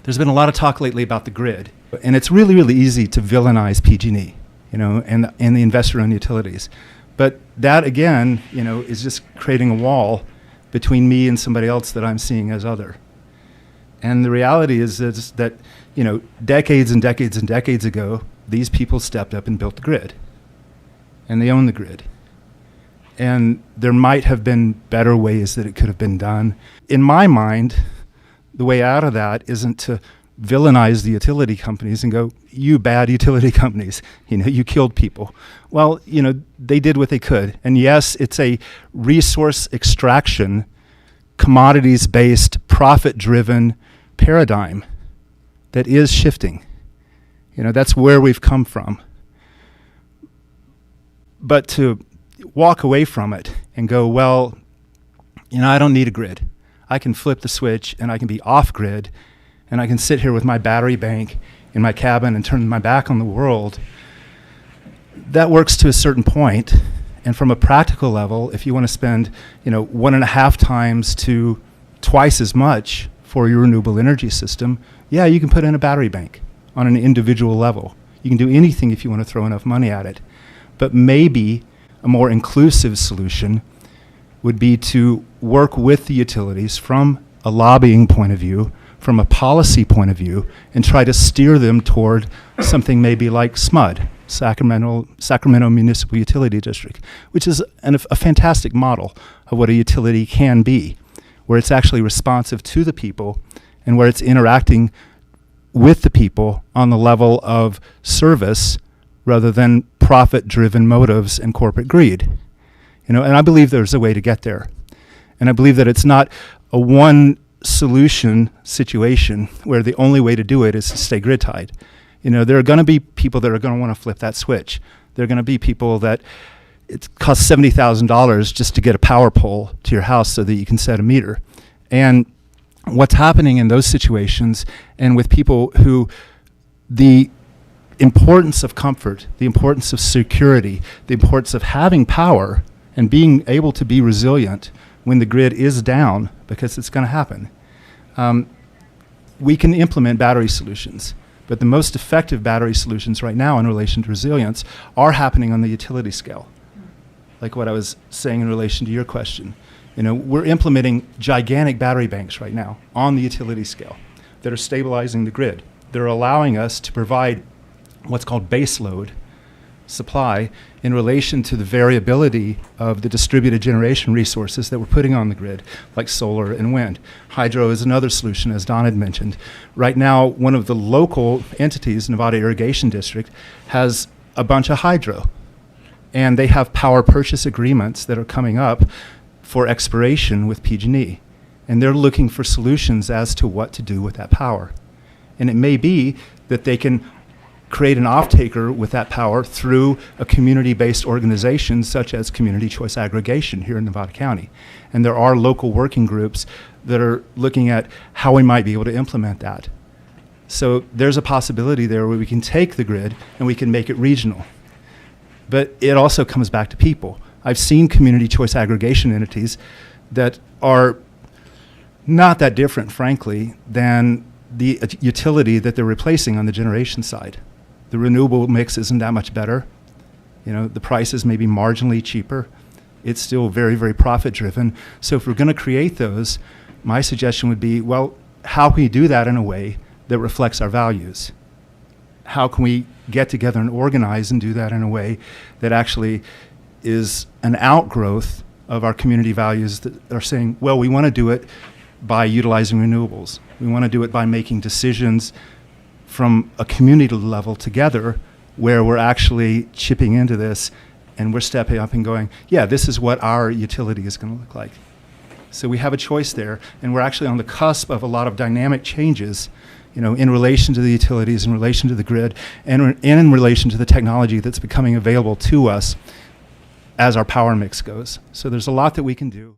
There's been a lot of talk lately about the grid, and it's really, really easy to villainize PG&E, and the investor-owned utilities. But that, again, is just creating a wall between me and somebody else that I'm seeing as other. And the reality is that, decades and decades and decades ago, these people stepped up and built the grid. And they own the grid. And there might have been better ways that it could have been done. In my mind, the way out of that isn't to villainize the utility companies and go, you bad utility companies, you killed people. Well, they did what they could. And yes, it's a resource extraction, commodities-based, profit-driven paradigm that is shifting. That's where we've come from. But to walk away from it and go, well, I don't need a grid. I can flip the switch and I can be off grid and I can sit here with my battery bank in my cabin and turn my back on the world. That works to a certain point. And from a practical level, if you want to spend, 1.5 times to twice as much for your renewable energy system, yeah, you can put in a battery bank on an individual level. You can do anything if you want to throw enough money at it. But maybe a more inclusive solution would be to work with the utilities from a lobbying point of view, from a policy point of view, and try to steer them toward something maybe like SMUD, Sacramento Municipal Utility District, which is a fantastic model of what a utility can be, where it's actually responsive to the people and where it's interacting with the people on the level of service rather than profit-driven motives and corporate greed. And I believe there's a way to get there. And I believe that it's not a one-solution situation where the only way to do it is to stay grid-tied. There are going to be people that are going to want to flip that switch. There are going to be people that it costs $70,000 just to get a power pole to your house so that you can set a meter. And what's happening in those situations, and with people who the importance of comfort, the importance of security, the importance of having power and being able to be resilient when the grid is down, because it's going to happen. We can implement battery solutions, but the most effective battery solutions right now in relation to resilience are happening on the utility scale. Like what I was saying in relation to your question. We're implementing gigantic battery banks right now on the utility scale that are stabilizing the grid. They're allowing us to provide what's called base load supply in relation to the variability of the distributed generation resources that we're putting on the grid, like solar and wind. Hydro is another solution, as Don had mentioned. Right now, one of the local entities, Nevada Irrigation District, has a bunch of hydro. And they have power purchase agreements that are coming up for expiration with PG&E. And they're looking for solutions as to what to do with that power. And it may be that they can create an off-taker with that power through a community-based organization such as Community Choice Aggregation here in Nevada County. And there are local working groups that are looking at how we might be able to implement that. So there's a possibility there where we can take the grid and we can make it regional. But it also comes back to people. I've seen community choice aggregation entities that are not that different, frankly, than the utility that they're replacing on the generation side. The renewable mix isn't that much better. The prices may be marginally cheaper. It's still very, very profit-driven. So if we're going to create those, my suggestion would be, well, how can we do that in a way that reflects our values? How can we get together and organize and do that in a way that actually is an outgrowth of our community values that are saying, well, we want to do it by utilizing renewables. We want to do it by making decisions from a community level together where we're actually chipping into this and we're stepping up and going, yeah, this is what our utility is going to look like. So we have a choice there, and we're actually on the cusp of a lot of dynamic changes, in relation to the utilities, in relation to the grid, and in relation to the technology that's becoming available to us as our power mix goes. So there's a lot that we can do.